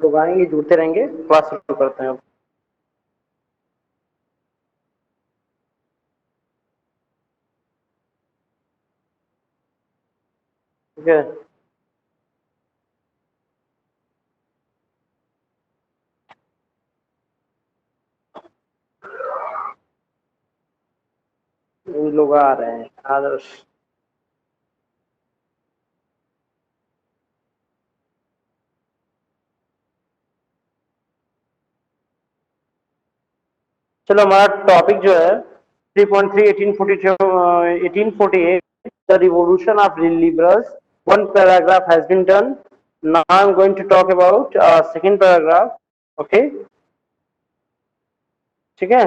लोग आएंगे, जुड़ते रहेंगे। क्लास शुरू करते हैं अब। ठीक है। ये लोग आ रहे हैं, आदर्श। चलो, हमारा टॉपिक जो है 3.3 1848 the revolution of liberals. One paragraph has been done. Now I am going to talk about second paragraph. Okay, ठीक है।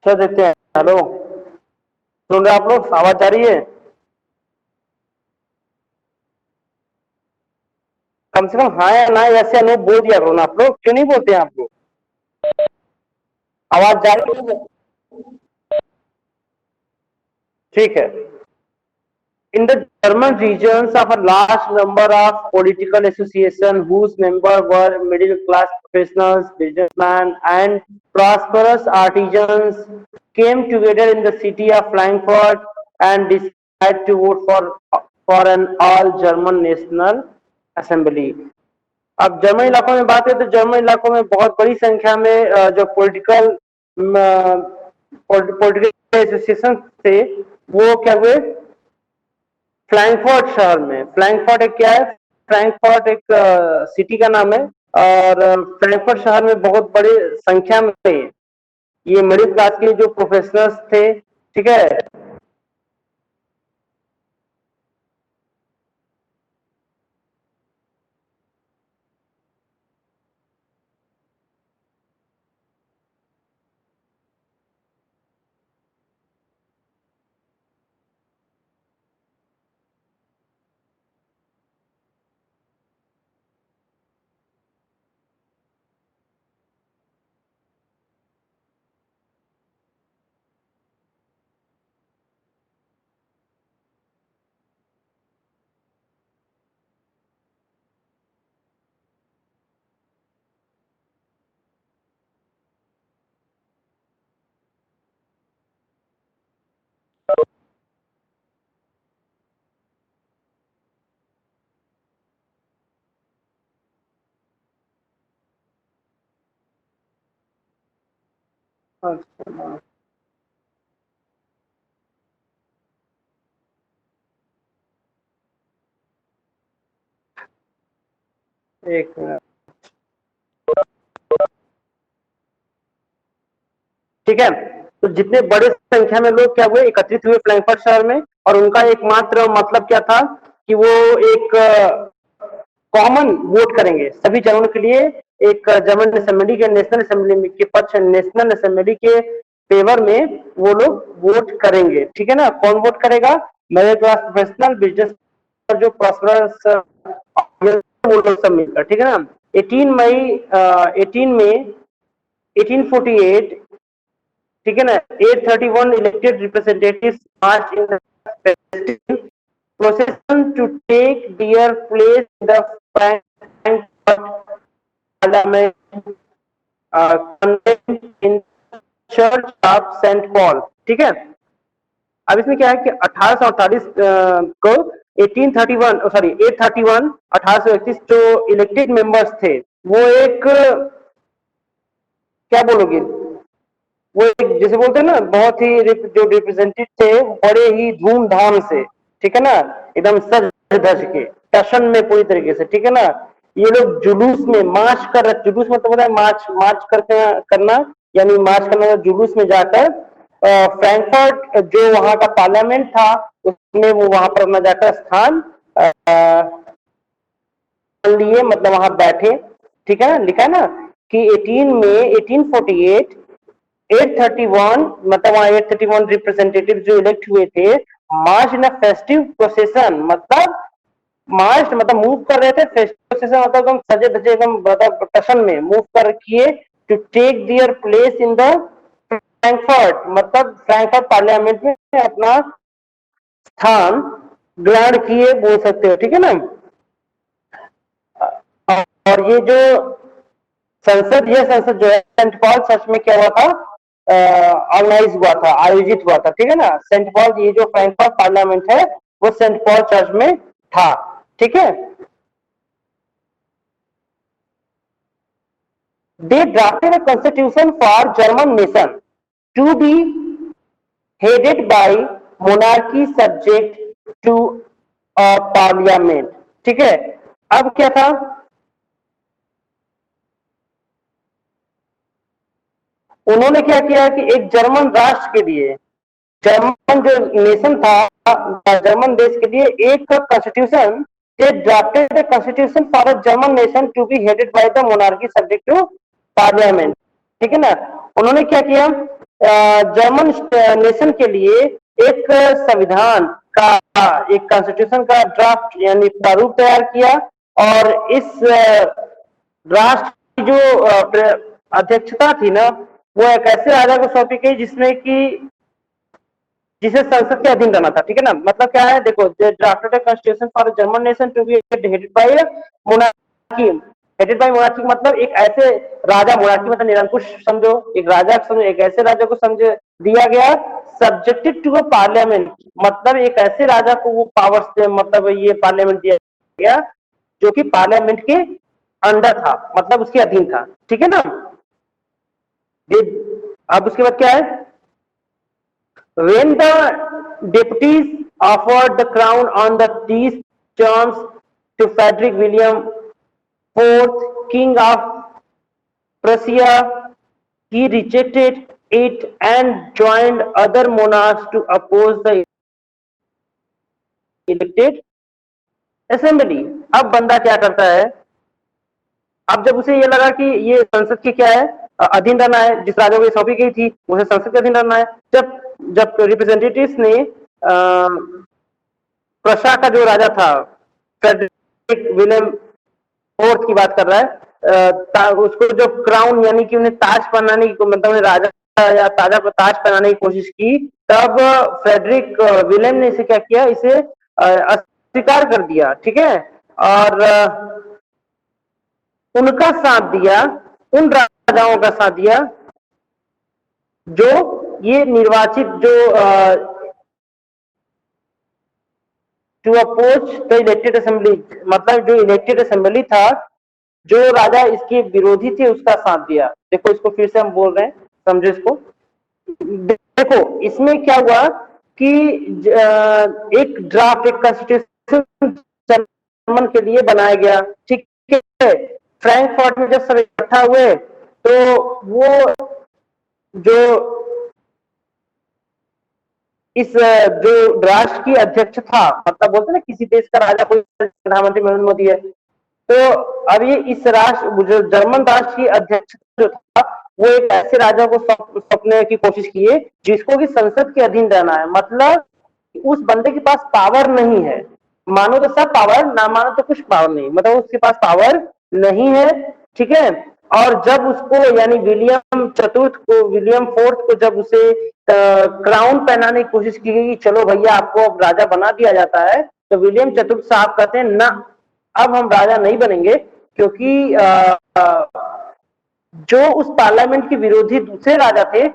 क्या देखते हैं? हेलो, सुन रहे आप लोग? आवाज आ रही है? कम से कम हाँ या ना, ऐसे अनु बोल दिया करो ना। आप लोग क्यों नहीं बोलते हैं आप लोग? आवाज जा रही है? ठीक है। In the German regions of a large number of political associations whose members were middle-class professionals, businessmen, and prosperous artisans came together in the city of Frankfurt and decided to vote for an all-German National Assembly. अब German इलाकों में बात है तो German इलाकों में बहुत बड़ी संख्या में जो पॉलिटिकल एसोसिएशन थे, वो क्या हुए? फ्रैंकफर्ट शहर में। फ्रैंकफर्ट एक क्या है? फ्रैंकफर्ट एक सिटी का नाम है। और फ्रैंकफर्ट शहर में बहुत बड़ी संख्या में ये मिडिल क्लास के जो प्रोफेशनल्स थे, ठीक है। अच्छा, एक मिनट। ठीक है। तो जितने बड़े संख्या में लोग क्या हुए, एकत्रित हुए फ्रैंकफर्ट शहर में, और उनका एकमात्र मतलब क्या था कि वो एक कॉमन वोट करेंगे सभी जर्मन के लिए। एक जर्मन असेंबली के, नेशनल असेंबली के पक्ष, नेशनल असेंबली के फेवर में वो लोग वोट करेंगे। ठीक है ना? कौन वोट करेगा? मिडिल क्लास प्रोफेशनल, बिजनेस, जो प्रॉस्परस, वो लोग सब मिलकर। ठीक है ना? 18 मई 18 में 1848, ठीक है ना, 831 elected representatives March in the procession to take their place in the Frankfurt Parliament convent in church of Saint Paul. ठीक है। अब इसमें क्या है कि 1848 को 1831 जो इलेक्टेड मेंबर्स थे, वो एक, क्या बोलोगे, वो एक जैसे बोलते हैं ना, बहुत ही जो रिप्रेजेंटेटिव थे बड़े ही धूमधाम से, ठीक है ना, एकदम सज धज के, टशन में पूरी तरीके से, ठीक है ना, ये लोग जुलूस में मार्च कर रहे। जुलूस मतलब होता है मार्च, मार्च करके करना, यानी मार्च करना, जुलूस में जाकर फ्रैंकफर्ट जो वहां का पार्लियामेंट था उसमें वो वहां पर अपना जाकर स्थान लिए, मतलब वहां बैठे। ठीक है ना? लिखा है ना कि 18 में 1848 831 मतलब वहां 831 रिप्रेजेंटेटिव जो इलेक्ट हुए थे, मार्च इन अ फेस्टिव प्रोसेशन, मतलब मार्च मतलब मूव कर रहे थे, फेस्टिव प्रोसेशन मतलब एकदम सजे धजे एकदम मतलब टशन में मूव कर किए to take their place in the Frankfurt, मतलब फ्रैंकफर्ट पार्लियामेंट में अपना स्थान ग्रहण किए बोल सकते हो, ठीक है ना। और ये जो संसद जो है सेंट पॉल चर्च में क्या हुआ था, ऑर्गेनाइज हुआ था, आयोजित हुआ था, ठीक है ना। सेंट पॉल, ये जो फ्रैंकफर्ट पार्लियामेंट है वो सेंट पॉल चर्च में था, ठीक है। They drafted a constitution for German nation to be headed by monarchy subject to a parliament, ठीक है। अब क्या था, उन्होंने क्या किया कि एक जर्मन राष्ट्र के लिए, जर्मन जो नेशन था, जर्मन देश के लिए एक constitution, they drafted a constitution for a German nation to be headed by the monarchy subject to parliament, ठीक है ना। उन्होंने क्या किया, जर्मन नेशन के लिए एक संविधान का, एक कॉन्स्टिट्यूशन का ड्राफ्ट यानी प्रारूप तैयार किया, और इस राष्ट्र की जो अध्यक्षता थी ना, वो एक ऐसे राजा को सौंपी गई जिसमें कि जिसे संसद के अधीन रहना था, ठीक है ना। मतलब क्या है, देखो, drafted constitution for German nation to be headed by monarchy, headed by monarchy मतलब एक ऐसे राजा, मोनार्की मतलब निरंकुश समझो, एक राजा समझो, एक ऐसे राजा को समझ दिया गया, सब्जेक्टेड टू अ पार्लियामेंट, मतलब एक ऐसे राजा को वो पावर्स, मतलब ये पार्लियामेंट दिया गया जो कि पार्लियामेंट के अंडर था, मतलब उसके अधीन था, ठीक है ना। अब उसके बाद क्या है, when the deputies offered the crown on these terms to Frederick William IV, King of Prussia, he rejected it and joined other monarchs to oppose the elected assembly. अब बंदा क्या करता है, अब जब उसे ये लगा कि ये संसद की क्या है, अधीन रहना है, जिस राजा को सौंपी गई थी उसे संसद के अधीन रहना है, जब जब रिप्रेजेंटेटिव्स ने प्रशा का जो राजा था, फ्रेडरिक विलियम फोर्थ की बात कर रहा है, उसको जो क्राउन यानी कि उन्हें ताज पहनाने की, मतलब राजा या ताजा पर ताज पहनाने की कोशिश की, तब फ्रेडरिक विलियम ने इसे क्या किया, इसे अस्वीकार कर दिया, ठीक है। और उनका साथ दिया, उन राजाओं का साथ दिया जो ये निर्वाचित जो to oppose the elected assembly, मतलब जो इलेक्टेड असेंबली था, जो राजा इसके विरोधी थे उसका साथ दिया। देखो इसको फिर से हम बोल रहे हैं, समझो इसको। देखो इसमें क्या हुआ कि एक ड्राफ्ट, एक कॉन्स्टिट्यूशन जर्मन के लिए बनाया गया, ठीक है। फ्रैंकफर्ट में जब सब इकट्ठा हुए तो वो जो इस जो राष्ट्र की अध्यक्ष था, मतलब बोलते ना किसी देश का राजा कोई प्रधानमंत्री नरेंद्र मोदी है, तो अब ये इस राष्ट्र जो जर्मन राष्ट्र की अध्यक्ष जो था, वो एक ऐसे राजा को सौंपने की कोशिश किए जिसको कि संसद के अधीन रहना है, मतलब उस बंदे के पास पावर नहीं है, मानो तो सब पावर, ना मानो तो कुछ पावर नहीं, मतलब उसके पास पावर नहीं है, ठीक है। और जब उसको यानी विलियम चतुर्थ को, विलियम फोर्थ को जब उसे क्राउन पहनाने की कोशिश की गई कि चलो भैया आपको अब राजा बना दिया जाता है, तो विलियम चतुर्थ साहब कहते हैं ना, अब हम राजा नहीं बनेंगे, क्योंकि जो उस पार्लियामेंट के विरोधी दूसरे राजा थे,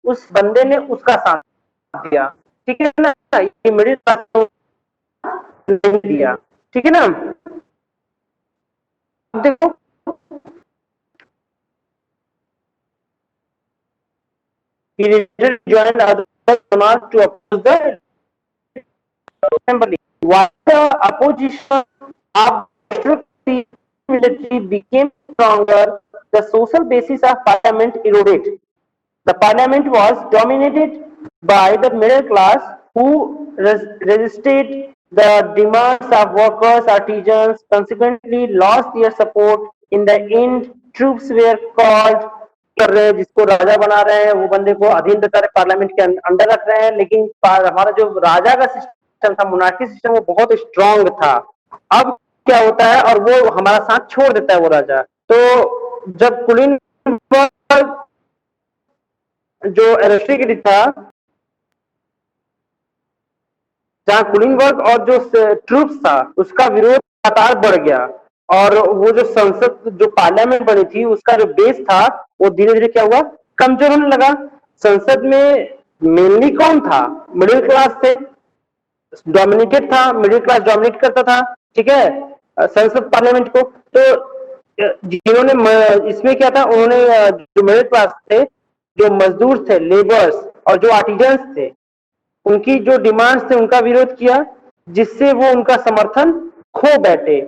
उस बंदे ने उसका साथ दिया, ठीक है ना, ये मिडिल क्लास नहीं दिया, ठीक है ना। देखो he later joined other monarchs to oppose the assembly. While the opposition after the military became stronger, the social basis of parliament eroded. The parliament was dominated by the middle class who resisted the demands of workers, artisans, consequently lost their support in the end troops where called, कर रहे हैं जिसको राजा बना रहे हैं, वो बंदे को अधीन कर पार्लियामेंट के अंडर रख रहे हैं, लेकिन हमारा जो राजा का सिस्टम था, मोनार्की सिस्टम, वो बहुत स्ट्रांग था। अब क्या होता है, और वो हमारा साथ छोड़ देता है वो राजा। तो जब कुलीन जो एरिस्टोक्रेसी था, जहां कुलिंगवर्ग और जो ट्रूप्स था उसका विरोध लगातार बढ़ गया, और वो जो संसद, जो पार्लियामेंट बनी थी, उसका जो बेस था वो धीरे धीरे क्या हुआ, कमजोर होने लगा। संसद में मेनली कौन था, मिडिल क्लास थे, डोमिनेटेड था, मिडिल क्लास डोमिनेट करता था, ठीक है, संसद पार्लियामेंट को। तो जिन्होंने इसमें क्या था, उन्होंने जो मिडिल क्लास थे, जो मजदूर थे, लेबर्स, और जो आर्टिजन्स थे, उनकी जो डिमांड्स थे उनका विरोध किया, जिससे वो उनका समर्थन खो बैठे।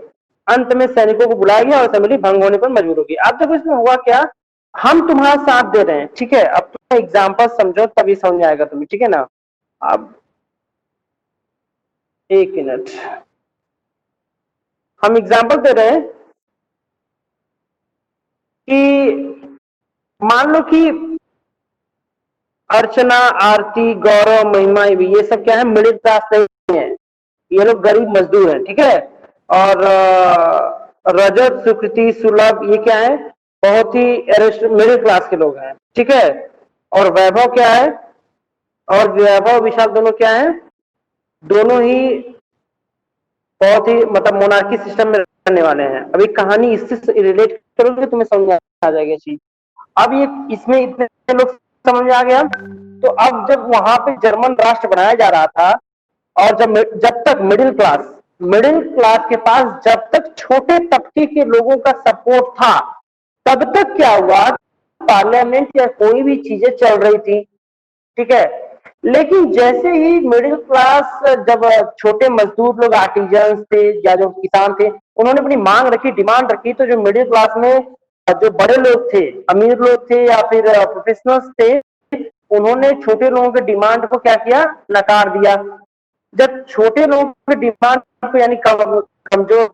अंत में सैनिकों को बुलाया गया और असेंबली भंग होने पर मजबूर होगी। अब देखो इसमें हुआ क्या, हम तुम्हारा साथ दे रहे हैं, ठीक है, अब तुम एग्जाम्पल समझो तभी समझ में आएगा तुम्हें, ठीक है ना। अब एक मिनट, हम एग्जाम्पल दे रहे हैं कि मान लो कि अर्चना, आरती, गौरव, महिमा, ये सब क्या है, मिडिल क्लास नहीं है, ये लोग गरीब मजदूर हैं, ठीक है। और रजत, सुकृति, सुलभ, ये क्या है, बहुत ही मिडिल क्लास के लोग हैं, ठीक है। और वैभव क्या है, और वैभव विशाल दोनों क्या है, दोनों ही बहुत ही मतलब मोनार्की सिस्टम में रहने वाले हैं। अभी कहानी इससे रिलेट करोगे तुम्हें समझ आ जाएगी चीज। अब ये इसमें इतने लोग समझ में आ गया। तो अब जब वहां पे जर्मन राष्ट्र बनाया जा रहा था, और जब तक मिडिल क्लास के पास जब तक छोटे तबके के लोगों का सपोर्ट था, तब तक क्या हुआ, पार्लियामेंट या कोई भी चीजें चल रही थी, ठीक है। लेकिन जैसे ही मिडिल क्लास, जब छोटे मजदूर लोग, आर्टिजन्स थे या जो किसान थे, उन्होंने अपनी मांग रखी, डिमांड रखी, तो जो मिडिल क्लास में जो बड़े लोग थे, अमीर लोग थे या फिर प्रोफेशनल्स थे, उन्होंने छोटे लोगों के डिमांड को क्या किया, नकार दिया। जब छोटे लोगों के डिमांड को, यानी कमजोर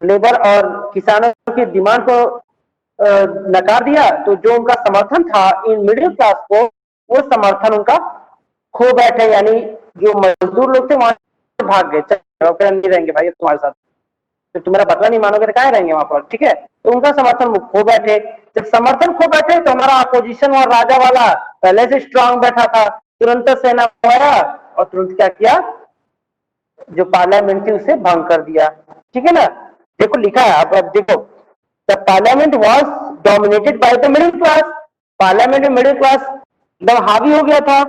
लेबर और किसानों की डिमांड को नकार दिया, तो जो उनका समर्थन था इन मिडिल क्लास को, वो समर्थन उनका खो बैठे, यानी जो मजदूर लोग थे वहां से भाग गए, चलो नहीं रहेंगे भाई तुम्हारे साथ, तो तुम्हारा बदला नहीं मानोगे तो कहाँ रहेंगे वहां पर, ठीक है। तो उनका समर्थन खो बैठे। जब समर्थन खो बैठे तो हमारा अपोजिशन और राजा वाला पहले से स्ट्रांग बैठा था, तुरंत सेना आया और तुरंत क्या किया, जो पार्लियामेंट थी उसे भंग कर दिया, ठीक है ना। देखो लिखा है, अब देखो, the parliament was dominated by the middle class, parliament में मिडिल क्लास एकदम हावी हो गया था।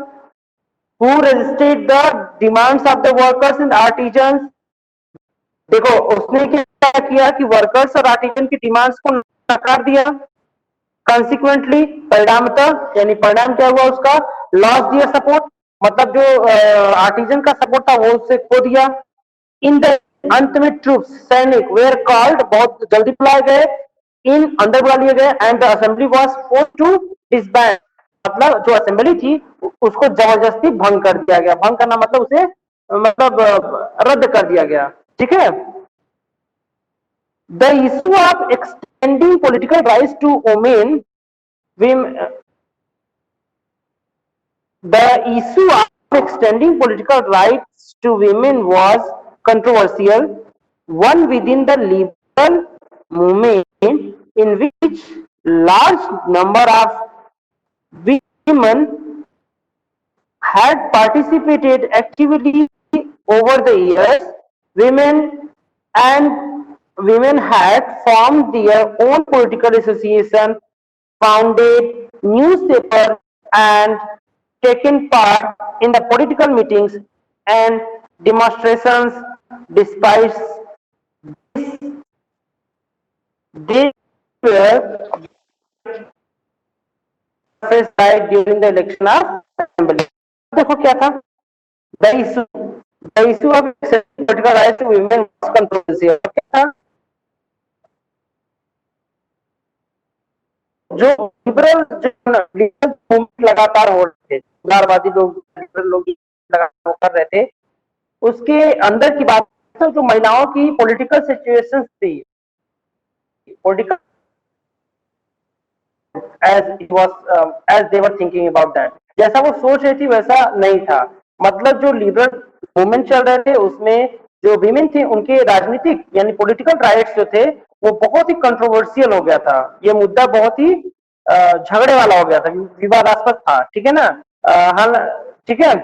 Who resisted the demands of the workers and artisans, देखो उसने क्या किया कि वर्कर्स और आर्टिजन की डिमांड्स को नकार दिया। कंसिक्वेंटली, परिणामतः, यानी परिणाम क्या हुआ उसका, लॉस दिया सपोर्ट, मतलब जो आर्टिजन का सपोर्ट था वो उससे खो दिया। इन द अंत में ट्रूप्स, सैनिक, वेयर कॉल्ड, बहुत जल्दी बुलाए गए, इन अंदर बुला लिए गए, and the assembly was force to disband, मतलब जो असेंबली थी उसको जबरदस्ती भंग कर दिया गया। भंग करना मतलब उसे मतलब रद्द कर दिया गया, ठीक है। The issue of extending political rights to women, the issue of extending political rights to women was controversial, one within the liberal movement in which large number of women had participated actively over the years. Women had formed their own political association, founded newspapers, and taken part in the political meetings and demonstrations. Despite this, they were died during the election of assembly. देखो क्या था, the issue of political rights to women was controversial. क्या था, जो liberal movement लगातार हो रहे थे, उदारवादी लोग, लिबरल लोग लगातार कर रहे थे, उसके अंदर की बात तो जो महिलाओं की पॉलिटिकल सिचुएशंस थी, political as it was as they were thinking about that. जैसा वो सोच रही थी वैसा नहीं था। मतलब जो लिबरल मूवमेंट चल रहे थे उसमें जो वीमेन थे उनके राजनीतिक यानी पॉलिटिकल राइट्स जो थे वो बहुत ही कंट्रोवर्शियल हो गया था। ये मुद्दा बहुत ही झगड़े वाला हो गया था, विवादास्पद था। ठीक है ना? हाल ठीक है।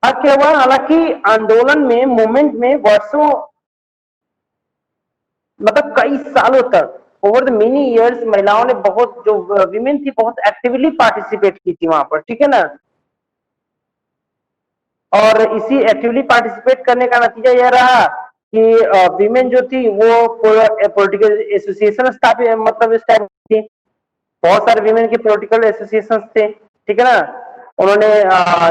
अब क्या हुआ, हालांकि आंदोलन में मूवमेंट में वर्षों मतलब कई सालों तक ओवर द मेनी इयर्स महिलाओं ने बहुत जो विमेन थी बहुत एक्टिवली पार्टिसिपेट की थी वहां पर। ठीक है ना? और इसी एक्टिवली पार्टिसिपेट करने का नतीजा यह रहा कि विमेन जो थी वो पॉलिटिकल एसोसिएशन स्थापित मतलब थी। बहुत सारे विमेन के पॉलिटिकल एसोसिएशन थे। ठीक है ना? उन्होंने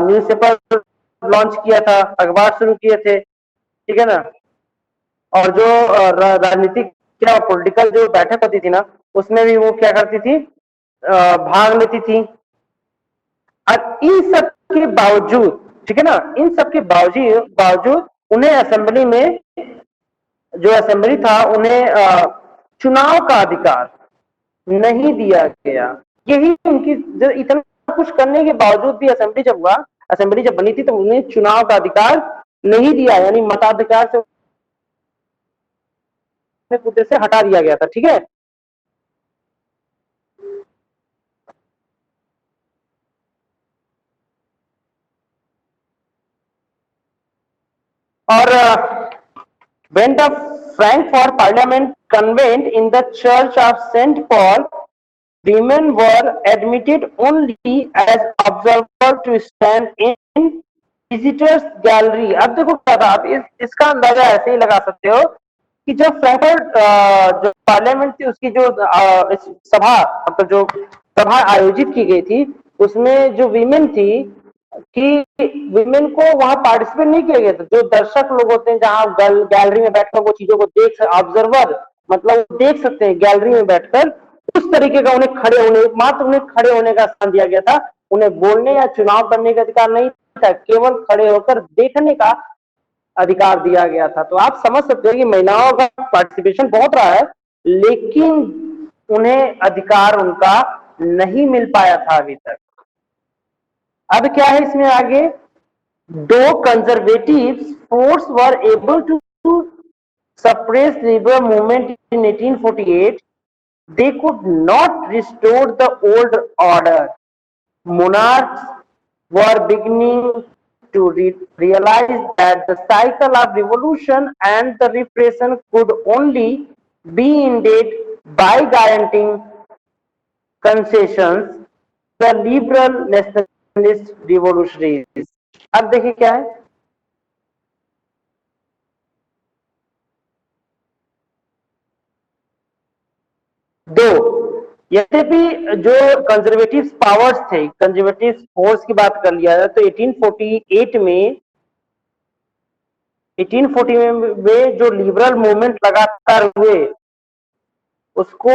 न्यूज़पेपर लॉन्च किया था, अखबार शुरू किए थे। ठीक है ना? और जो राजनीतिक क्या पॉलिटिकल जो बैठक होती थी ना उसमें भी वो क्या करती थी, भाग लेती थी। और इन सब के बावजूद, ठीक है ना, इन सब के बावजूद उन्हें असेंबली में जो असेंबली था उन्हें चुनाव का अधिकार नहीं दिया गया। यही उनकी इतना कुछ करने के बावजूद भी असेंबली जब बनी थी तो उन्हें चुनाव का अधिकार नहीं दिया, यानी मताधिकार से मुद्दे से हटा दिया गया था। ठीक है? और when the Frankfurt Parliament convened in the Church of St. Paul, women were admitted only as observers to stand in visitors gallery। अब देखो क्या था, आप इसका अंदाजा ऐसे ही लगा सकते हो कि जब फ्रैंकफर्ट जो पार्लियामेंट थी उसकी जो सभा मतलब जो सभा आयोजित की गई थी उसमें जो वीमेन थी कि वीमेन को वहां पार्टिसिपेट नहीं किया गया था। जो दर्शक लोग होते हैं जहां गैलरी में बैठकर वो चीजों को ऑब्जर्वर मतलब देख सकते हैं गैलरी में बैठकर, उस तरीके का उन्हें खड़े होने का स्थान दिया गया था। उन्हें बोलने या चुनाव करने का अधिकार नहीं था, केवल खड़े होकर देखने का अधिकार दिया गया था। तो आप समझ सकते हो कि महिलाओं का पार्टिसिपेशन बहुत रहा है लेकिन उन्हें अधिकार उनका नहीं मिल पाया था अभी तक। अब क्या है इसमें आगे, दो conservative force were able to suppress labor movement in 1848, they could not restore the old order. Monarchs were beginning to realize that the cycle of revolution and the repression could only be ended by guaranteeing concessions the liberal nationalist revolutionaries। अब देखिए क्या है, दो यद्यपि जो conservative powers थे, conservative force की बात कर लिया जाए तो 1840 में जो लिबरल मूवमेंट लगातार हुए उसको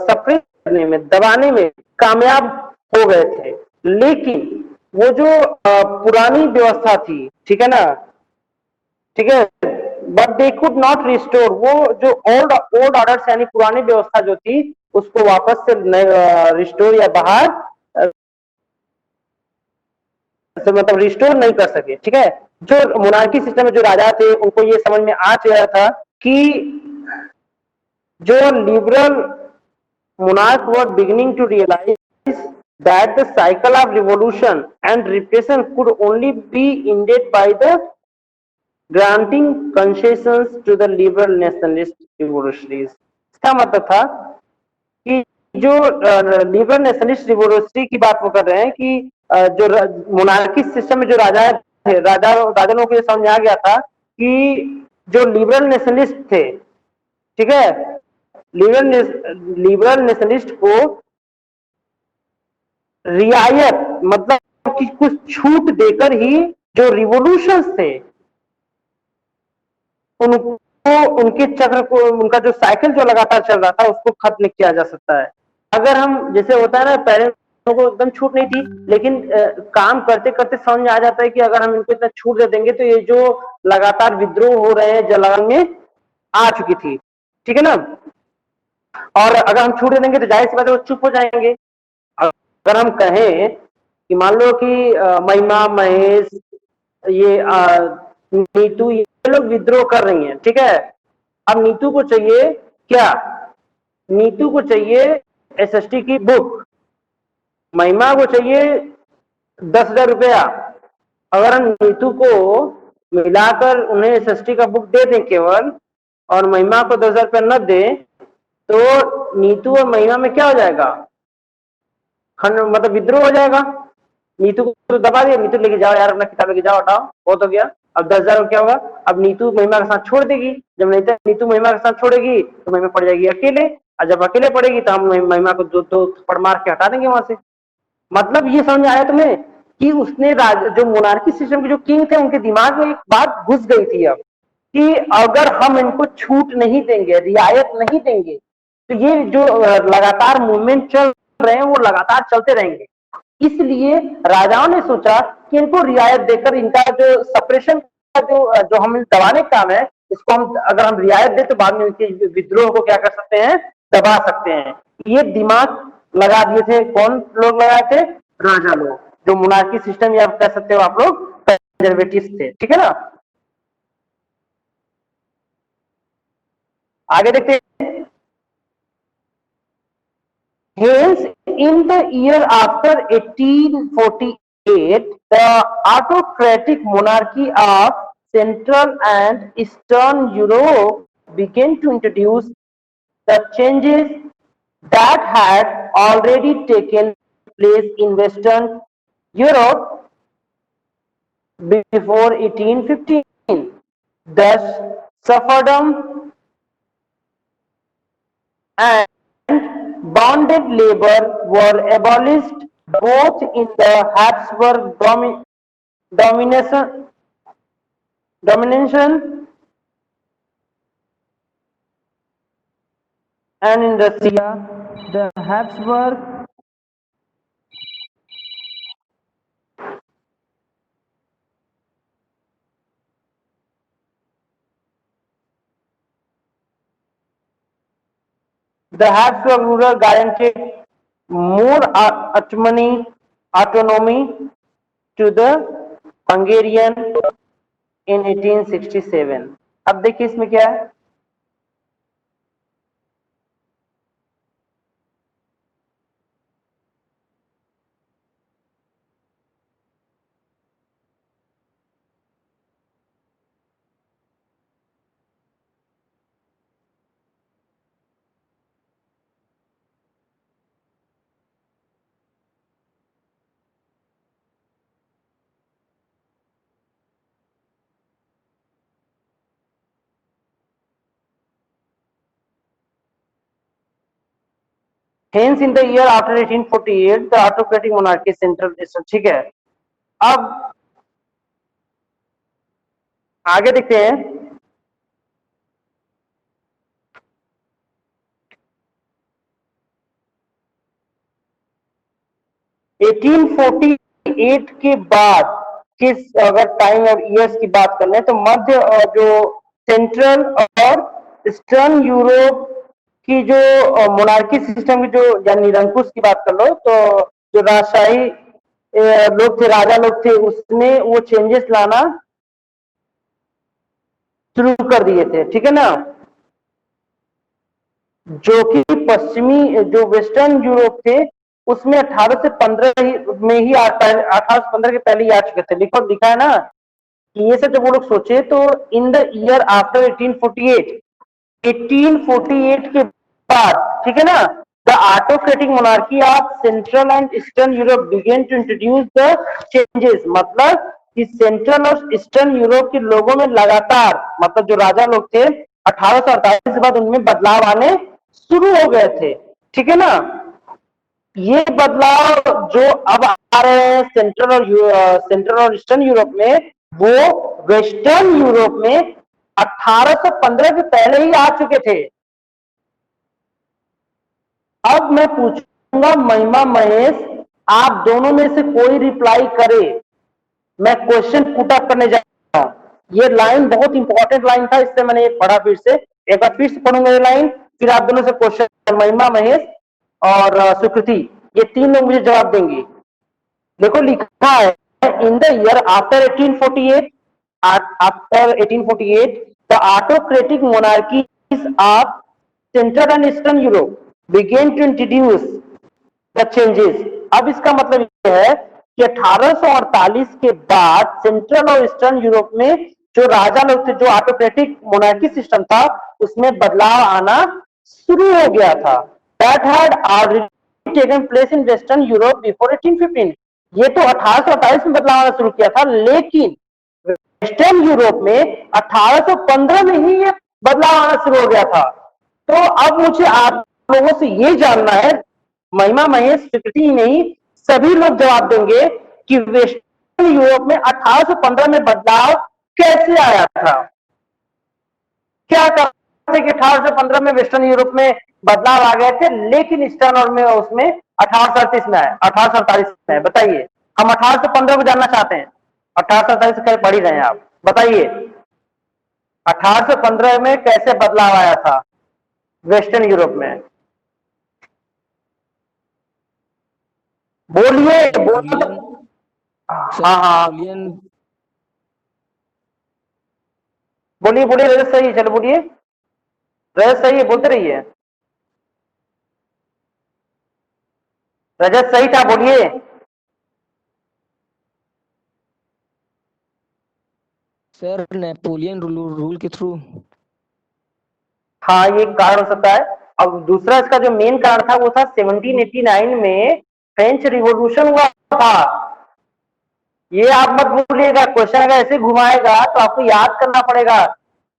सप्रेस करने में दबाने में कामयाब हो गए थे। लेकिन वो जो पुरानी व्यवस्था थी, ठीक है ना, ठीक है, but they could not restore, वो जो ओल्ड ऑर्डर्स यानी पुरानी व्यवस्था जो थी उसको वापस से रिस्टोर या बाहर मतलब रिस्टोर नहीं कर सके। ठीक है? जो मोनार्की सिस्टम में जो राजा थे उनको ये समझ में आ गया था कि जो liberal monarchs were beginning to realize that the cycle of revolution and repression could only be ended by the granting concessions to the liberal nationalist revolutionaries। इसका मतलब था कि जो लिबरल नेशनलिस्ट रिवोल्यूशनरी की बात वो कर रहे हैं कि जो मोनार्की सिस्टम में जो राजा थे, राजाओं को समझ आ गया था कि जो लिबरल नेशनलिस्ट थे, ठीक है, लिबरल नेशनलिस्ट को रियायत मतलब कि कुछ छूट देकर ही जो रिवोल्यूशन थे उनको उनके चक्र को उनका जो साइकिल जो लगातार चल रहा था उसको खत्म किया जा सकता है। अगर हम जैसे होता है ना पेरेंट्स को एकदम छूट नहीं थी, लेकिन काम करते करते समझ में आ जाता है कि अगर हम इनको इतना छूट दे देंगे तो ये जो लगातार विद्रोह हो रहे हैं जलावन में आ चुकी थी, ठीक है ना। और अगर हम छूट दे देंगे तो जाहिर सी बात है वो चुप हो जाएंगे। अगर हम कहें कि मान लो कि महिमा, महेश, ये नीतू, ये लोग विद्रोह कर रही हैं, ठीक है। अब नीतू को चाहिए क्या? नीतू को चाहिए एसएसटी की बुक, महिमा को चाहिए 10,000 रुपया। अगर हम नीतू को मिलाकर उन्हें एसएसटी का बुक दे दें केवल, और महिमा को 10,000 रुपया न दे, तो नीतू और महिमा में क्या हो जाएगा? मतलब विद्रोह हो जाएगा। नीतू को तो दबा दिया, नीतू लेके जाओ यार, अपना किताब लेके जाओ, हटाओ, बहुत हो गया। अब 10,000 क्या होगा? अब नीतू महिमा का साथ छोड़ देगी। जब नहीं नीतू महिमा का साथ छोड़ेगी तो महिमा पड़ जाएगी अकेले, और जब अकेले पड़ेगी तो हम महिमा को दो थप्पड़ मार के हटा देंगे वहां से। मतलब ये समझ आया तुम्हें कि उसने जो मोनार्की सिस्टम के जो किंग थे उनके दिमाग में एक बात घुस गई थी अब, कि अगर हम इनको छूट नहीं देंगे, रियायत नहीं देंगे, तो ये जो लगातार मूवमेंट चल रहे हैं वो लगातार चलते रहेंगे। इसलिए राजाओं ने सोचा कि इनको रियायत देकर इनका जो सप्रेशन का जो हम दबाने का काम है, इसको हम अगर हम रियायत दे तो बाद में इनके विद्रोह को क्या कर सकते हैं? दबा सकते हैं। ये दिमाग लगा दिए थे। कौन लोग लगाए थे? राजा लोग, जो मोनार्की सिस्टम या कह सकते हो आप लोग कंजर्वेटिव थे, ठीक है ना। आगे देखते हैं। Hence, in the year after 1848, the autocratic monarchy of Central and Eastern Europe began to introduce the changes that had already taken place in Western Europe before 1815. Thus, serfdom and bonded labor were abolished both in the Habsburg domination and in Russia. The Habsburg ruler guaranteed more autonomy to the Hungarian in 1867. अब देखिए इसमें क्या है। Hence, in the year after 1848, the autocratic monarchy central is, ठीक है। अब आगे देखते हैं। एटीन 48 के बाद किस अगर टाइम और ईयर्स की बात कर रहे हैं तो मध्य और जो सेंट्रल और ईस्टर्न यूरोप की जो मोनार्की सिस्टम की जो या निरंकुश की बात कर लो, तो जो राजशाही लोग थे, राजा लोग थे, उसने वो चेंजेस लाना शुरू कर दिए थे, ठीक है ना। जो कि पश्चिमी जो वेस्टर्न यूरोप थे उसमें 18 से 15 में ही 18 से 15 के पहले ही आ चुके थे। लिखो लिखा है ना कि ये सब जब वो लोग सोचे तो इन द ईयर आफ्टर 1848 के बाद, ठीक है ना, the autocratic monarchy of central and eastern Europe began to introduce the changes. मतलब कि सेंट्रल और ईस्टर्न यूरोप के लोगों में लगातार, मतलब जो राजा लोग थे 1848 के बाद उनमें बदलाव आने शुरू हो गए थे, ठीक है ना। ये बदलाव जो अब आ रहे हैं सेंट्रल और ईस्टर्न यूरोप में, वो वेस्टर्न यूरोप में 1815 के पहले ही आ चुके थे। अब मैं पूछूंगा महिमा, महेश, आप दोनों में से कोई रिप्लाई करे, मैं क्वेश्चन पुट अप करने जा रहा हूं। ये लाइन बहुत इंपॉर्टेंट लाइन था, इससे मैंने ये पढ़ा फिर से, एक बार फिर से पढ़ूंगा ये लाइन, फिर आप दोनों से क्वेश्चन, महिमा, महेश और स्वीकृति, ये तीन लोग मुझे जवाब देंगे। देखो लिखा है, in the year after 1848, after 1848 the autocratic monarchies of central and eastern Europe began to introduce the changes. अब इसका मतलब यह है कि 1848 के बाद सेंट्रल और ईस्टर्न यूरोप में जो राजा लोग थे, जो ऑटोक्रेटिक मोनार्की सिस्टम था, उसमें बदलाव आना शुरू हो गया था। That had already taken place in western Europe before 1815। ये तो 1848 में बदलाव आना शुरू किया था, लेकिन वेस्टर्न यूरोप में 1815 में ही ये बदलाव आना शुरू हो गया था। तो अब मुझे आप लोगों से ये जानना है, महिमा, महेश, स्वीकृति नहीं, सभी लोग जवाब देंगे कि वेस्टर्न यूरोप में 1815 में बदलाव कैसे आया था। क्या कहते कि 1815 में वेस्टर्न यूरोप में बदलाव आ गए थे, लेकिन ईस्टर्न और में उसमें 1838 में आए, 1848 में आए। बताइए, हम 1815 को जानना चाहते हैं। 1848 से पढ़ ही रहे हैं आप, बताइए 1815 में कैसे बदलाव आया था वेस्टर्न यूरोप में? बोलिए बोलिए। हाँ हाँ बोलिए बोलिए, रजत सही है, चलो बोलिए, रजत सही है, बोलते रहिए। रजत सही था, बोलिए। सर नेपोलियन रूल के थ्रू। हाँ, ये कारण हो सकता है। अब दूसरा इसका जो मेन कारण था वो था 1789 में फ्रेंच रिवॉल्यूशन हुआ था। ये आप मत भूलिएगा, क्वेश्चन अगर ऐसे घुमाएगा तो आपको याद करना पड़ेगा,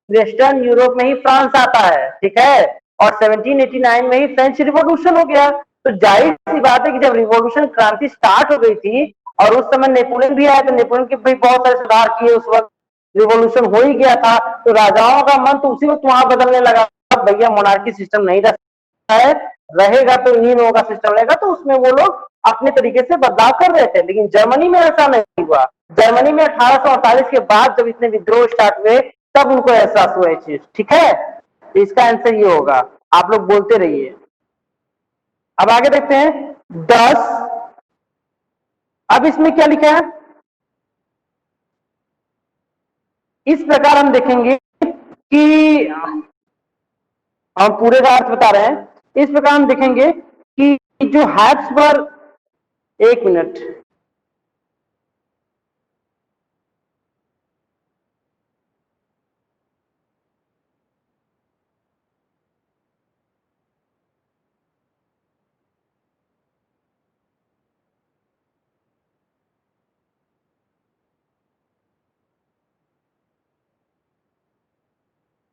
वेस्टर्न यूरोप में ही फ्रांस आता है, ठीक है, और 1789 में ही फ्रेंच रिवॉल्यूशन हो गया। तो जाहिर सी बात है कि जब रिवॉल्यूशन क्रांति स्टार्ट हो गई थी और उस समय नेपोलियन भी आया, तो नेपोलियन के भी बहुत सारे सुधार किए, उस वक्त रिवॉल्यूशन हो ही गया था, तो राजाओं का मन तो उसी वक्त वहां बदलने लगा, भैया मोनार्की सिस्टम नहीं रहा है, रहेगा तो इन्हीं लोगों का सिस्टम रहेगा, तो उसमें वो लोग अपने तरीके से बदलाव कर रहे थे। लेकिन जर्मनी में ऐसा नहीं हुआ। जर्मनी में 1848 के बाद जब इतने विद्रोह स्टार्ट हुए, तब उनको एहसास हुआ ये चीज, ठीक है। तो इसका आंसर ये होगा, आप लोग बोलते रहिए। अब आगे देखते हैं 10। अब इसमें क्या लिखा है, इस प्रकार हम देखेंगे कि हम पूरे का अर्थ बता रहे हैं। इस प्रकार हम देखेंगे कि जो हैब्सबर्ग, एक मिनट,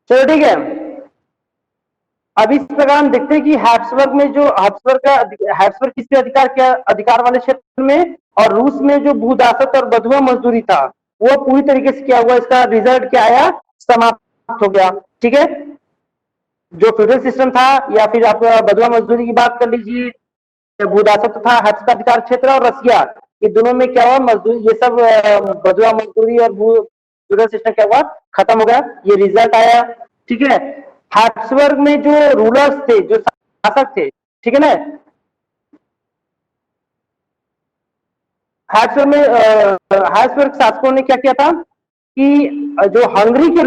चलो ठीक है। अब इस प्रकार हम देखते हैं कि हैब्सबर्ग में जो हैब्सबर्ग किसके अधिकार, क्या अधिकार वाले क्षेत्र में, और रूस में जो भूदासत और बधुआ मजदूरी था वो पूरी तरीके से क्या हुआ, इसका रिजल्ट क्या आया, समाप्त हो गया, ठीक है। जो फ्यूडल सिस्टम था, या फिर आप बधुआ मजदूरी की बात कर लीजिए, भूदासत्व था, हस्त का अधिकार क्षेत्र, और रसिया, ये दोनों में क्या हुआ, मजदूरी, ये सब बधुआ मजदूरी और फ्यूडल सिस्टम क्या हुआ, खत्म हो गया, ये रिजल्ट आया, ठीक है। हैब्सबर्ग में जो रूलर्स थे, जो शासक थे, ठीक है ना, हैब्सबर्ग शासकों ने क्या किया था कि जो हंगरी के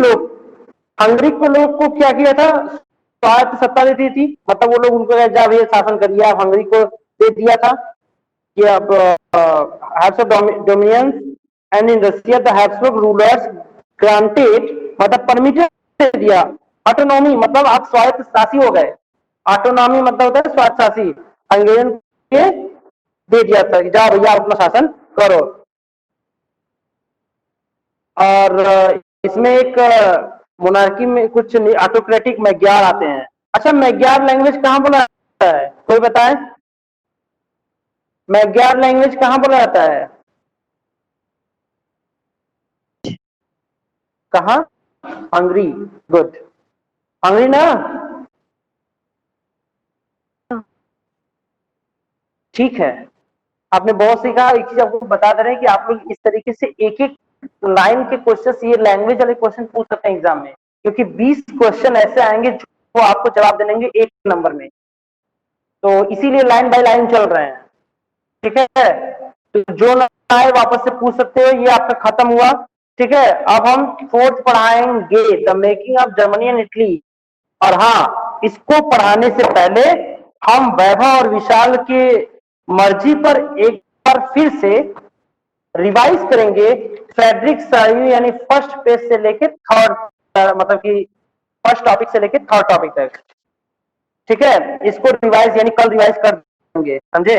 लोग को क्या किया था, स्वायत्त सत्ता दे दी थी, मतलब वो लोग उनको जा भैया शासन करिए, आप हंगरी को दे दिया था कि अब Habsburg dominions and in Russia the Habsburg rulers granted, मतलब परमिटेड दे दिया, ऑटोनॉमी मतलब आप स्वायत्त शासी हो गए, ऑटोनॉमी मतलब होता है स्वायत्त शासी, हंगेरियन के दे दिया था कि जाओ भैया अपना शासन करो। और इसमें एक मोनार्की में कुछ ऑटोक्रेटिक मैग्यार आते हैं। अच्छा, मैग्यार लैंग्वेज कहाँ बोला जाता है, कोई बताए, मैग्यार लैंग्वेज कहाँ बोला जाता है, कहाँ, हंगरी, गुड, हंगरी ना, ठीक है। आपने बहुत सीखा। एक चीज आपको बता दे रहे हैं कि आप लोग इस तरीके से एक एक लाइन के क्वेश्चन, ये लैंग्वेज वाले क्वेश्चन पूछ सकते हैं एग्जाम में, क्योंकि 20 क्वेश्चन ऐसे आएंगे जो आपको जवाब देंगे एक नंबर में, तो इसीलिए लाइन बाय लाइन चल रहे हैं। ठीक है, तो जो ना आए वापस से पूछ सकते हो। ये आपका खत्म हुआ। ठीक है, अब हम फोर्थ पढ़ाएंगे, the making of Germany and Italy. और हाँ, इसको पढ़ाने से पहले हम वैभव और विशाल के मर्जी पर एक बार फिर से रिवाइज करेंगे फ्रेडरिक साइव, यानी फर्स्ट पेज से लेके थर्ड, मतलब कि फर्स्ट टॉपिक से लेके थर्ड टॉपिक तक। ठीक है, इसको रिवाइज यानी कल रिवाइज कर देंगे, समझे?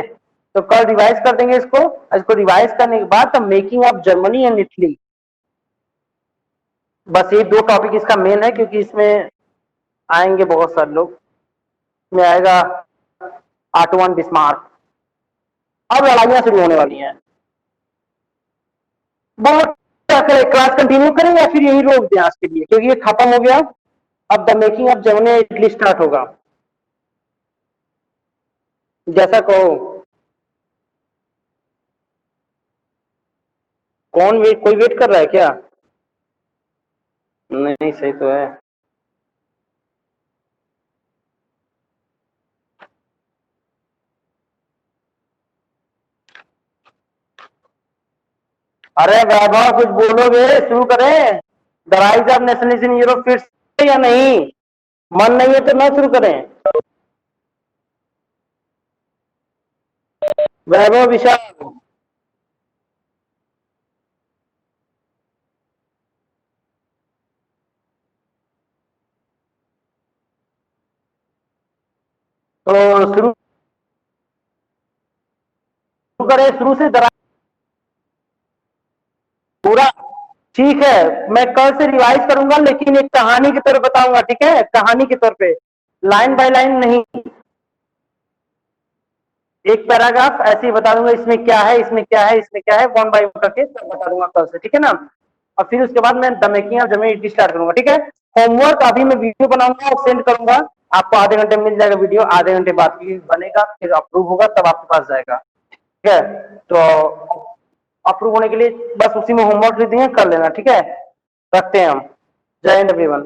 तो कल रिवाइज कर देंगे इसको रिवाइज करने के बाद the making of Germany and Italy. बस ये 2 टॉपिक इसका मेन है, क्योंकि इसमें आएंगे बहुत सारे लोग। इसमें आएगा ऑटोवन बिस्मार्क। अब लड़ाइयां शुरू होने वाली हैं। बहुत क्या करें, क्लास कंटिन्यू करें या फिर यही रोक दें आज के लिए, क्योंकि ये खत्म हो गया। अब the making of Germany and Italy start होगा, जैसा कहो। कोई वेट कर रहा है क्या? नहीं, सही तो है। अरे वैभव, कुछ बोलोगे? शुरू करें। The rise of nationalism in Europe फिर से या नहीं? मन नहीं है तो ना शुरू करें। वैभव, विशाल, तो शुरू करें, शुरू से द पूरा। ठीक है, मैं कल से रिवाइज करूंगा, लेकिन एक कहानी की तरह बताऊंगा। ठीक है, कहानी के तौर पे, लाइन बाय लाइन नहीं। एक पैराग्राफ ऐसे ही बता दूंगा, इसमें क्या है, इसमें क्या है, इसमें क्या है, वन बाय वन करके सब बता दूंगा कल से। ठीक है ना? और फिर उसके बाद मैं the making of Germany start करूंगा। ठीक है, होमवर्क अभी मैं वीडियो बनाऊंगा और सेंड करूंगा आपको। आधे घंटे में मिल जाएगा वीडियो, आधे घंटे बाद भी बनेगा, फिर अप्रूव होगा तब आपके पास जाएगा। ठीक है, तो अप्रूव होने के लिए बस उसी में होमवर्क लिख देंगे, कर लेना। ठीक है, रखते हैं हम। जय हिंद एवरीवन।